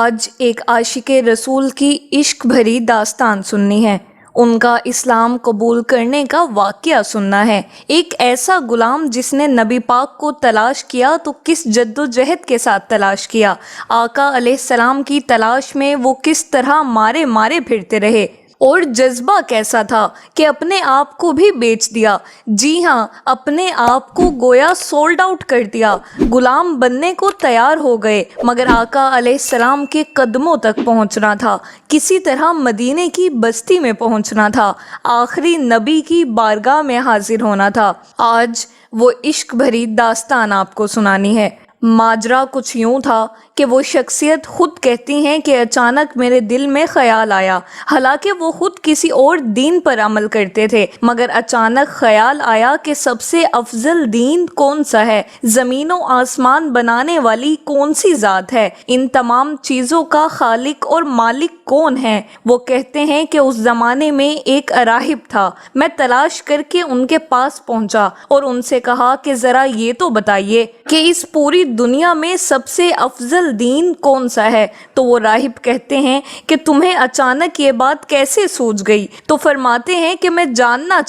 آج ایک عاشق رسول کی عشق بھری داستان سننی ہے، ان کا اسلام قبول کرنے کا واقعہ سننا ہے۔ ایک ایسا غلام جس نے نبی پاک کو تلاش کیا تو کس جد و جہد کے ساتھ تلاش کیا، آقا علیہ السلام کی تلاش میں وہ کس طرح مارے مارے پھرتے رہے، اور جذبہ کیسا تھا کہ اپنے آپ کو بھی بیچ دیا۔ جی ہاں، اپنے آپ کو گویا سولڈ آؤٹ کر دیا۔ غلام بننے کو تیار ہو گئے، مگر آقا علیہ السلام کے قدموں تک پہنچنا تھا، کسی طرح مدینے کی بستی میں پہنچنا تھا، آخری نبی کی بارگاہ میں حاضر ہونا تھا۔ آج وہ عشق بھری داستان آپ کو سنانی ہے۔ ماجرا کچھ یوں تھا کہ وہ شخصیت خود کہتی ہیں کہ اچانک میرے دل میں خیال آیا، حالانکہ وہ خود کسی اور دین پر عمل کرتے تھے، مگر اچانک خیال آیا کہ سب سے افضل دین کون سا ہے، زمین و آسمان بنانے والی کون سی ذات ہے، ان تمام چیزوں کا خالق اور مالک کون ہے۔ وہ کہتے ہیں کہ اس زمانے میں ایک راہب تھا، میں تلاش کر کے ان کے پاس پہنچا اور ان سے کہا کہ ذرا یہ تو بتائیے کہ اس پوری دنیا میں سب سے افضل دین کون سا ہے۔ تو وہ راہب کہتے ہیں کہ تمہیں اچانک یہ بات کیسے سوچ گئی؟ تو فرماتے ہیں کہ میں جاننا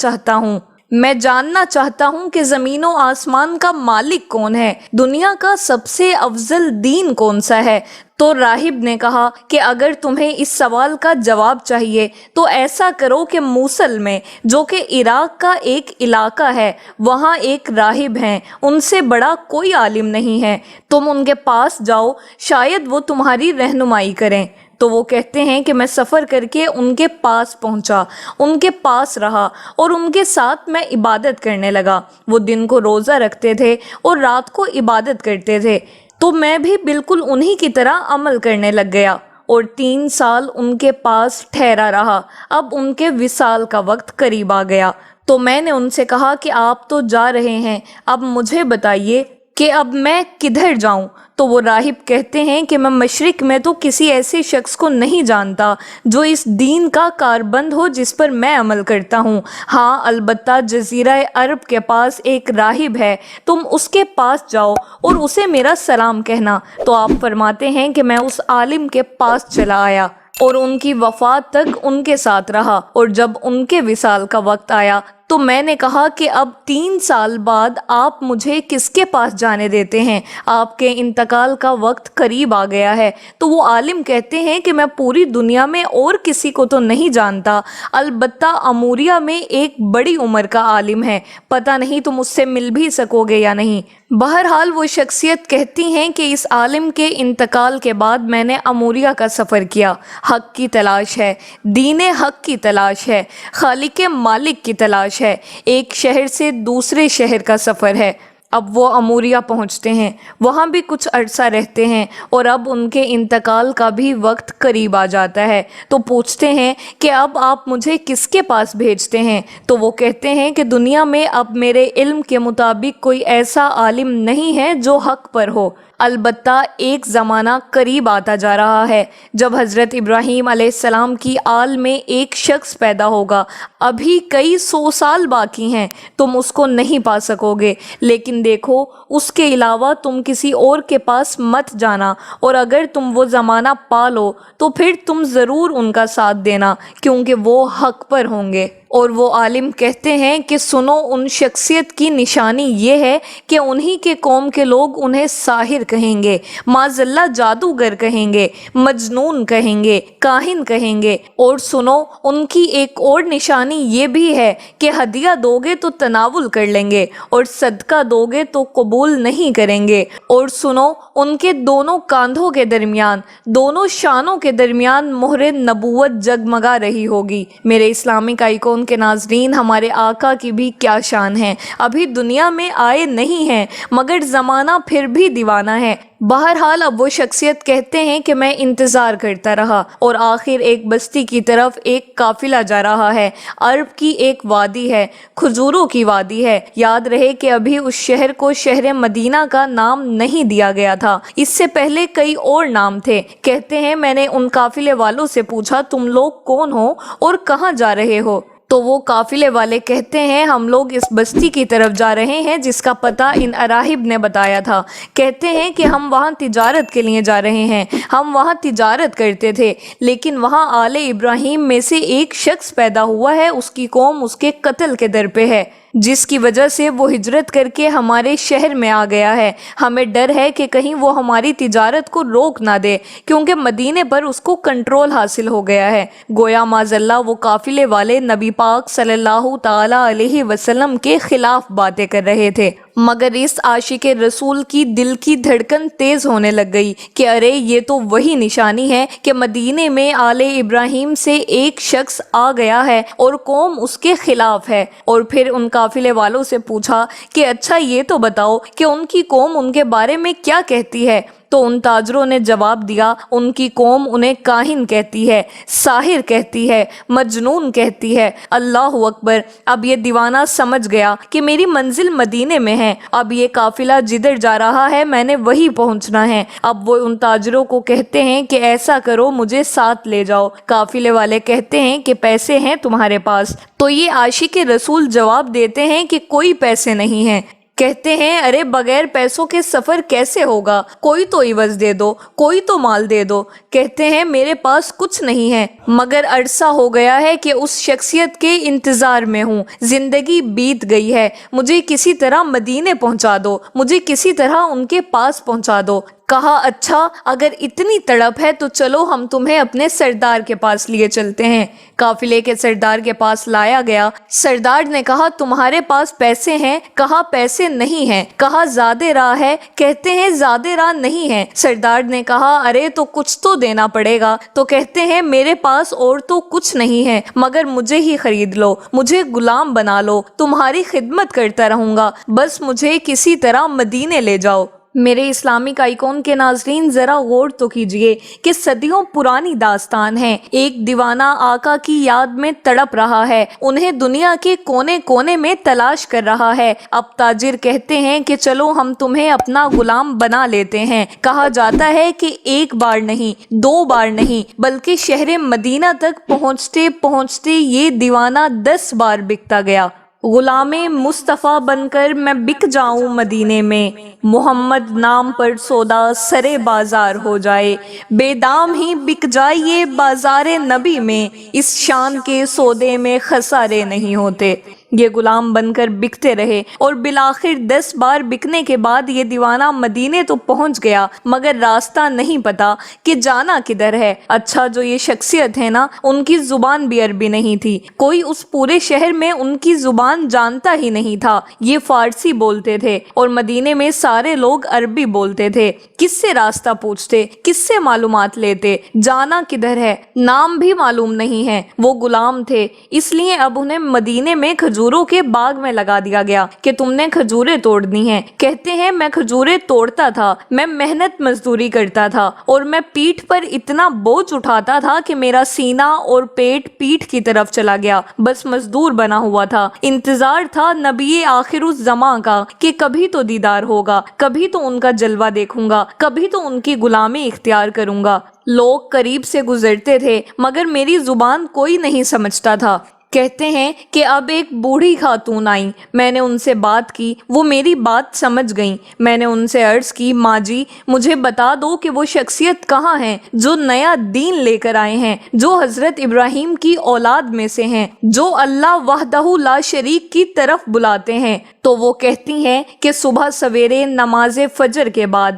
چاہتا ہوں کہ زمین و آسمان کا مالک کون ہے، دنیا کا سب سے افضل دین کون سا ہے۔ تو راہب نے کہا کہ اگر تمہیں اس سوال کا جواب چاہیے تو ایسا کرو کہ موصل میں، جو کہ عراق کا ایک علاقہ ہے، وہاں ایک راہب ہیں، ان سے بڑا کوئی عالم نہیں ہے، تم ان کے پاس جاؤ، شاید وہ تمہاری رہنمائی کریں۔ تو وہ کہتے ہیں کہ میں سفر کر کے ان کے پاس پہنچا، ان کے پاس رہا اور ان کے ساتھ میں عبادت کرنے لگا۔ وہ دن کو روزہ رکھتے تھے اور رات کو عبادت کرتے تھے، تو میں بھی بالکل انہی کی طرح عمل کرنے لگ گیا اور 3 سال ان کے پاس ٹھہرا رہا۔ اب ان کے وصال کا وقت قریب آ گیا، تو میں نے ان سے کہا کہ آپ تو جا رہے ہیں، اب مجھے بتائیے کہ اب میں کدھر جاؤں؟ تو وہ راہب کہتے ہیں کہ میں مشرق میں تو کسی ایسے شخص کو نہیں جانتا جو اس دین کا کاربند ہو جس پر میں عمل کرتا ہوں۔ ہاں، البتہ جزیرہ عرب کے پاس ایک راہب ہے، تم اس کے پاس جاؤ اور اسے میرا سلام کہنا۔ تو آپ فرماتے ہیں کہ میں اس عالم کے پاس چلا آیا اور ان کی وفات تک ان کے ساتھ رہا، اور جب ان کے وصال کا وقت آیا تو میں نے کہا کہ اب 3 سال بعد آپ مجھے کس کے پاس جانے دیتے ہیں؟ آپ کے انتقال کا وقت قریب آ گیا ہے۔ تو وہ عالم کہتے ہیں کہ میں پوری دنیا میں اور کسی کو تو نہیں جانتا، البتہ اموریہ میں ایک بڑی عمر کا عالم ہے، پتہ نہیں تم اس سے مل بھی سکو گے یا نہیں۔ بہرحال وہ شخصیت کہتی ہیں کہ اس عالم کے انتقال کے بعد میں نے اموریہ کا سفر کیا، حق کی تلاش ہے، دین حق کی تلاش ہے، خالق مالک کی تلاش ہے، ایک شہر سے دوسرے شہر کا سفر ہے۔ اب وہ اموریہ پہنچتے ہیں، وہاں بھی کچھ عرصہ رہتے ہیں، اور اب ان کے انتقال کا بھی وقت قریب آ جاتا ہے۔ تو پوچھتے ہیں کہ اب آپ مجھے کس کے پاس بھیجتے ہیں؟ تو وہ کہتے ہیں کہ دنیا میں اب میرے علم کے مطابق کوئی ایسا عالم نہیں ہے جو حق پر ہو، البتہ ایک زمانہ قریب آتا جا رہا ہے جب حضرت ابراہیم علیہ السلام کی آل میں ایک شخص پیدا ہوگا، ابھی کئی 100 سال باقی ہیں، تم اس کو نہیں پا سکو گے، لیکن دیکھو اس کے علاوہ تم کسی اور کے پاس مت جانا، اور اگر تم وہ زمانہ پا لو تو پھر تم ضرور ان کا ساتھ دینا، کیونکہ وہ حق پر ہوں گے۔ اور وہ عالم کہتے ہیں کہ سنو، ان شخصیت کی نشانی یہ ہے کہ انہی کے قوم کے لوگ انہیں ساحر کہیں گے، معاذاللہ جادوگر کہیں گے، مجنون کہیں گے، کاہن کہیں گے، اور سنو ان کی ایک اور نشانی یہ بھی ہے کہ ہدیہ دو گے تو تناول کر لیں گے اور صدقہ دو گے تو قبول نہیں کریں گے، اور سنو ان کے دونوں کاندھوں کے درمیان، دونوں شانوں کے درمیان مہر نبوت جگمگا رہی ہوگی۔ میرے اسلامک آئیکن کے ناظرین، ہمارے آقا کی بھی کیا شان ہے، ابھی دنیا میں آئے نہیں ہیں مگر زمانہ پھر بھی دیوانہ ہے۔ بہرحال اب وہ شخصیت کہتے ہیں کہ میں انتظار کرتا رہا، اور آخر ایک بستی کی طرف ایک قافلہ جا رہا ہے، عرب کی ایک وادی ہے، کھجوروں کی وادی ہے۔ یاد رہے کہ ابھی اس شہر کو شہر مدینہ کا نام نہیں دیا گیا تھا، اس سے پہلے کئی اور نام تھے۔ کہتے ہیں میں نے ان قافلے والوں سے پوچھا تم لوگ کون ہو اور کہاں جا رہے ہو؟ تو تو وہ قافلے والے کہتے ہیں ہم لوگ اس بستی کی طرف جا رہے ہیں جس کا پتہ ان اراہب نے بتایا تھا۔ کہتے ہیں کہ ہم وہاں تجارت کے لیے جا رہے ہیں، ہم وہاں تجارت کرتے تھے، لیکن وہاں آل ابراہیم میں سے ایک شخص پیدا ہوا ہے، اس کی قوم اس کے قتل کے در پہ ہے، جس کی وجہ سے وہ ہجرت کر کے ہمارے شہر میں آ گیا ہے۔ ہمیں ڈر ہے کہ کہیں وہ ہماری تجارت کو روک نہ دے، کیونکہ مدینے پر اس کو کنٹرول حاصل ہو گیا ہے۔ گویا معاذ اللہ وہ قافلے والے نبی پاک صلی اللہ تعالی علیہ وسلم کے خلاف باتیں کر رہے تھے، مگر اس عاشق رسول کی دل کی دھڑکن تیز ہونے لگ گئی کہ ارے یہ تو وہی نشانی ہے کہ مدینے میں آل ابراہیم سے ایک شخص آ گیا ہے اور قوم اس کے خلاف ہے۔ اور پھر ان قافلے والوں سے پوچھا کہ اچھا یہ تو بتاؤ کہ ان کی قوم ان کے بارے میں کیا کہتی ہے؟ تو ان تاجروں نے جواب دیا ان کی قوم انہیں کاہن کہتی ہے، ساحر کہتی ہے، مجنون کہتی ہے۔ اللہ اکبر! اب یہ دیوانہ سمجھ گیا کہ میری منزل مدینے میں ہے، اب یہ قافلہ جدھر جا رہا ہے میں نے وہی پہنچنا ہے۔ اب وہ ان تاجروں کو کہتے ہیں کہ ایسا کرو مجھے ساتھ لے جاؤ۔ قافلے والے کہتے ہیں کہ پیسے ہیں تمہارے پاس؟ تو یہ عاشق رسول جواب دیتے ہیں کہ کوئی پیسے نہیں ہیں۔ کہتے ہیں ارے بغیر پیسوں کے سفر کیسے ہوگا؟ کوئی تو عوض دے دو، کوئی تو مال دے دو۔ کہتے ہیں میرے پاس کچھ نہیں ہے، مگر عرصہ ہو گیا ہے کہ اس شخصیت کے انتظار میں ہوں، زندگی بیت گئی ہے، مجھے کسی طرح مدینے پہنچا دو، مجھے کسی طرح ان کے پاس پہنچا دو۔ کہا اچھا اگر اتنی تڑپ ہے تو چلو ہم تمہیں اپنے سردار کے پاس لیے چلتے ہیں۔ قافلے کے سردار کے پاس لایا گیا۔ سردار نے کہا تمہارے پاس پیسے ہیں؟ کہا پیسے نہیں ہیں۔ کہا زیادہ راہ ہے؟ کہتے ہیں زیادہ راہ نہیں ہے۔ سردار نے کہا ارے تو کچھ تو دینا پڑے گا۔ تو کہتے ہیں میرے پاس اور تو کچھ نہیں ہے، مگر مجھے ہی خرید لو، مجھے غلام بنا لو، تمہاری خدمت کرتا رہوں گا، بس مجھے کسی طرح مدینے لے جاؤ۔ میرے اسلامک آئیکن کے ناظرین ذرا غور تو کیجئے کہ صدیوں پرانی داستان ہے۔ ایک دیوانہ آقا کی یاد میں تڑپ رہا ہے، انہیں دنیا کے کونے کونے میں تلاش کر رہا ہے۔ اب تاجر کہتے ہیں کہ چلو ہم تمہیں اپنا غلام بنا لیتے ہیں۔ کہا جاتا ہے کہ ایک بار نہیں، دو بار نہیں، بلکہ شہر مدینہ تک پہنچتے پہنچتے یہ دیوانہ 10 بار بکتا گیا۔ غلام مصطفیٰ بن کر میں بک جاؤں مدینے میں، محمد نام پر سودا سرے بازار ہو جائے، بے دام ہی بک جائیے بازار نبی میں، اس شان کے سودے میں خسارے نہیں ہوتے۔ یہ غلام بن کر بکتے رہے اور بالآخر 10 بار بکنے کے بعد یہ دیوانہ مدینے تو پہنچ گیا، مگر راستہ نہیں پتا کہ جانا کدھر ہے۔ اچھا جو یہ شخصیت ہے نا، ان کی زبان بھی عربی نہیں تھی، کوئی اس پورے شہر میں ان کی زبان جانتا ہی نہیں تھا، یہ فارسی بولتے تھے اور مدینے میں سارے لوگ عربی بولتے تھے۔ کس سے راستہ پوچھتے، کس سے معلومات لیتے، جانا کدھر ہے، نام بھی معلوم نہیں ہے۔ وہ غلام تھے، اس لیے اب انہیں مدینے میں کھجوروں کے باغ میں لگا دیا گیا کہ تم نے کھجوریں توڑنی ہیں۔ کہتے ہیں میں کھجوریں توڑتا تھا، میں محنت مزدوری کرتا تھا اور میں پیٹھ پر اتنا بوجھ اٹھاتا تھا کہ میرا سینہ اور پیٹھ کی طرف چلا گیا، بس مزدور بنا ہوا تھا۔ انتظار تھا نبی آخر الزماں کا کہ کبھی تو دیدار ہوگا، کبھی تو ان کا جلوہ دیکھوں گا، کبھی تو ان کی غلامی اختیار کروں گا۔ لوگ قریب سے گزرتے تھے مگر میری زبان کوئی نہیں سمجھتا تھا۔ کہتے ہیں کہ اب ایک بوڑھی خاتون آئیں، میں نے ان سے بات کی، وہ میری بات سمجھ گئیں۔ میں نے ان سے عرض کی ماں جی مجھے بتا دو کہ وہ شخصیت کہاں ہیں جو نیا دین لے کر آئے ہیں، جو حضرت ابراہیم کی اولاد میں سے ہیں، جو اللہ وحدہ لا شریک کی طرف بلاتے ہیں۔ تو وہ کہتی ہیں کہ صبح سویرے نماز فجر کے بعد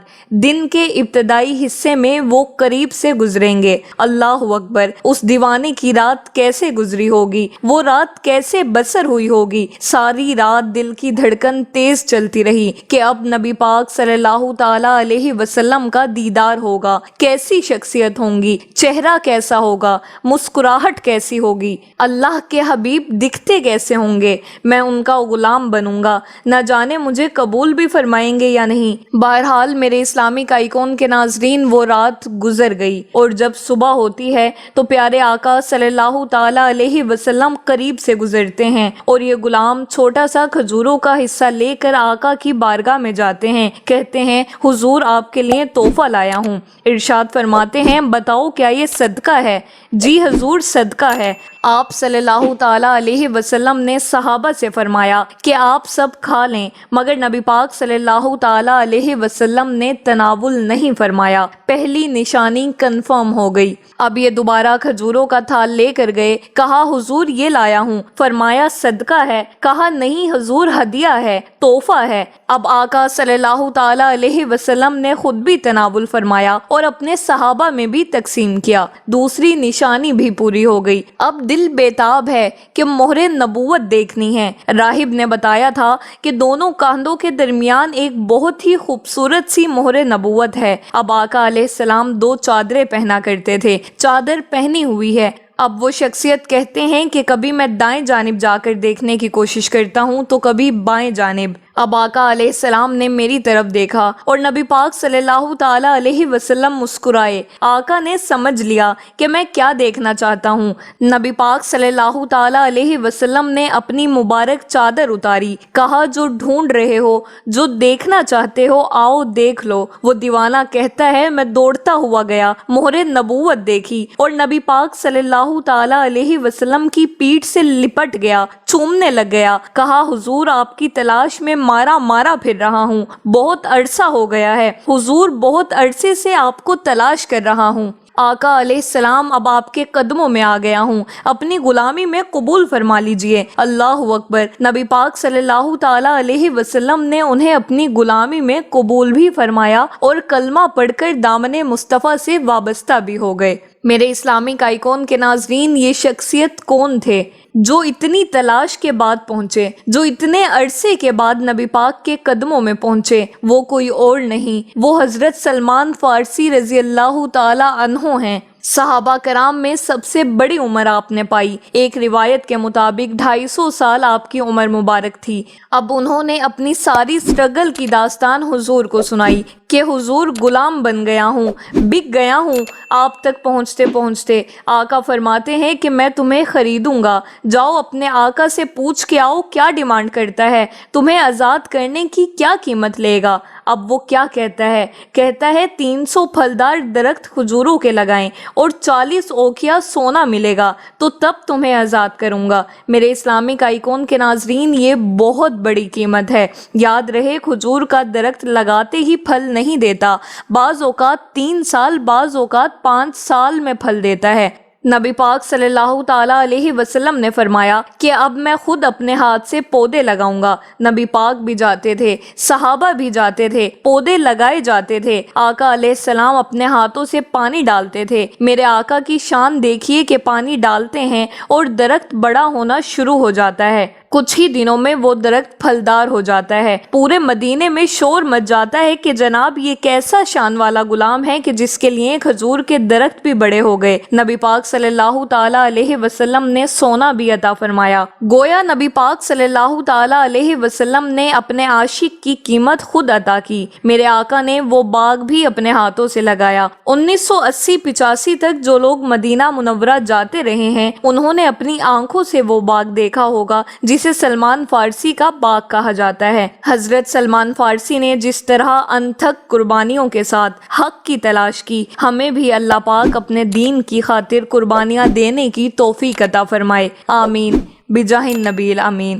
دن کے ابتدائی حصے میں وہ قریب سے گزریں گے۔ اللہ اکبر! اس دیوانے کی رات کیسے گزری ہوگی، وہ رات کیسے بسر ہوئی ہوگی۔ ساری رات دل کی دھڑکن تیز چلتی رہی کہ اب نبی پاک صلی اللہ تعالی علیہ وسلم کا دیدار ہوگا، کیسی شخصیت ہوں گی، چہرہ کیسا ہوگا، مسکراہٹ کیسی ہوگی، اللہ کے حبیب دکھتے کیسے ہوں گے، میں ان کا غلام بنوں گا، نہ جانے مجھے قبول بھی فرمائیں گے یا نہیں۔ بہرحال میرے اسلامک آئیکن کے ناظرین وہ رات گزر گئی اور جب صبح ہوتی ہے تو پیارے آقا صلی اللہ تعالی علیہ وسلم قریب سے گزرتے ہیں اور یہ غلام چھوٹا سا کھجوروں کا حصہ لے کر آقا کی بارگاہ میں جاتے ہیں۔ کہتے ہیں حضور آپ کے لیے تحفہ لایا ہوں۔ ارشاد فرماتے ہیں بتاؤ کیا یہ صدقہ ہے؟ جی حضور صدقہ ہے۔ آپ صلی اللہ تعالیٰ علیہ وسلم نے صحابہ سے فرمایا کہ آپ سب کھا لیں، مگر نبی پاک صلی اللہ تعالیٰ علیہ وسلم نے تناول نہیں فرمایا۔ پہلی نشانی کنفرم ہو گئی۔ اب یہ دوبارہ کھجوروں کا تھال لے کر گئے، کہا حضور یہ لایا ہوں، فرمایا صدقہ ہے، کہا نہیں حضور ہدیہ ہے، تحفہ ہے۔ اب آقا صلی اللہ تعالیٰ علیہ وسلم نے خود بھی تناول فرمایا اور اپنے صحابہ میں بھی تقسیم کیا۔ دوسری نشانی بھی پوری ہو گئی۔ اب دل بیتاب ہے کہ مہر نبوت دیکھنی ہے۔ راہب نے بتایا تھا کہ دونوں کاندھوں کے درمیان ایک بہت ہی خوبصورت سی مہر نبوت ہے۔ اب آقا علیہ السلام 2 چادریں پہنا کرتے تھے، چادر پہنی ہوئی ہے۔ اب وہ شخصیت کہتے ہیں کہ کبھی میں دائیں جانب جا کر دیکھنے کی کوشش کرتا ہوں تو کبھی بائیں جانب۔ اب آقا علیہ السلام نے میری طرف دیکھا اور نبی پاک صلی اللہ تعالیٰ علیہ وسلم مسکرائے۔ آقا نے سمجھ لیا کہ میں کیا دیکھنا چاہتا ہوں۔ نبی پاک صلی اللہ تعالیٰ علیہ وسلم نے اپنی مبارک چادر اتاری، کہا جو ڈھونڈ رہے ہو، جو دیکھنا چاہتے ہو، آؤ دیکھ لو۔ وہ دیوانہ کہتا ہے میں دوڑتا ہوا گیا، مہر نبوت دیکھی اور نبی پاک صلی اللہ تعالیٰ علیہ وسلم کی پیٹھ سے لپٹ گیا، چومنے لگ گیا، کہا حضور آپ کی تلاش میں مارا پھر رہا ہوں، بہت عرصہ ہو گیا ہے حضور، بہت عرصے سے آپ کو تلاش کر رہا ہوں۔ آقا علیہ السلام اب آپ کے قدموں میں آ گیا ہوں، اپنی غلامی میں قبول فرما لیجئے۔ اللہ اکبر۔ نبی پاک صلی اللہ تعالیٰ علیہ وسلم نے انہیں اپنی غلامی میں قبول بھی فرمایا اور کلمہ پڑھ کر دامن مصطفیٰ سے وابستہ بھی ہو گئے۔ میرے اسلامک آئیکن کے ناظرین، یہ شخصیت کون تھے جو اتنی تلاش کے بعد پہنچے، جو اتنے عرصے کے بعد نبی پاک کے قدموں میں پہنچے؟ وہ کوئی اور نہیں، وہ حضرت سلمان فارسی رضی اللہ تعالی عنہ ہیں۔ صحابہ کرام میں سب سے بڑی عمر آپ نے پائی۔ ایک روایت کے مطابق 250 سال آپ کی عمر مبارک تھی۔ اب انہوں نے اپنی ساری سٹرگل کی داستان حضور کو سنائی کہ حضور غلام بن گیا ہوں، بک گیا ہوں آپ تک پہنچتے پہنچتے۔ آقا فرماتے ہیں کہ میں تمہیں خریدوں گا، جاؤ اپنے آقا سے پوچھ کے آؤ کیا ڈیمانڈ کرتا ہے، تمہیں آزاد کرنے کی کیا قیمت لے گا۔ اب وہ کیا کہتا ہے 300 پھلدار درخت کھجوروں کے لگائیں اور 40 اوکھیا سونا ملے گا تو تب تمہیں آزاد کروں گا۔ میرے اسلامک آئیکن کے ناظرین، یہ بہت بڑی قیمت ہے۔ یاد رہے کھجور کا درخت لگاتے ہی پھل نہیں دیتا، بعض اوقات 3 سال، بعض اوقات 5 سال میں پھل دیتا ہے۔ نبی پاک صلی اللہ تعالیٰ علیہ وسلم نے فرمایا کہ اب میں خود اپنے ہاتھ سے پودے لگاؤں گا۔ نبی پاک بھی جاتے تھے، صحابہ بھی جاتے تھے، پودے لگائے جاتے تھے۔ آقا علیہ السلام اپنے ہاتھوں سے پانی ڈالتے تھے۔ میرے آقا کی شان دیکھیے کہ پانی ڈالتے ہیں اور درخت بڑا ہونا شروع ہو جاتا ہے۔ کچھ ہی دنوں میں وہ درخت پھلدار ہو جاتا ہے۔ پورے مدینے میں شور مچ جاتا ہے کہ جناب یہ کیسا شان والا غلام ہے کہ جس کے لیے کھجور کے درخت بھی بڑے ہو گئے۔ نبی پاک صلی اللہ تعالیٰ علیہ وسلم نے سونا بھی عطا فرمایا۔ گویا نبی پاک صلی اللہ تعالیٰ علیہ وسلم نے اپنے عاشق کی قیمت خود عطا کی۔ میرے آقا نے وہ باغ بھی اپنے ہاتھوں سے لگایا۔ 1980-85 تک جو لوگ مدینہ منورہ جاتے رہے ہیں انہوں نے اپنی آنکھوں سے وہ باغ دیکھا ہوگا جسے سلمان فارسی کا باغ کہا جاتا ہے۔ حضرت سلمان فارسی نے جس طرح انتھک قربانیوں کے ساتھ حق کی تلاش کی، ہمیں بھی اللہ پاک اپنے دین کی خاطر قربانیاں دینے کی توفیق عطا فرمائے۔ آمین بجاہ النبی الامین۔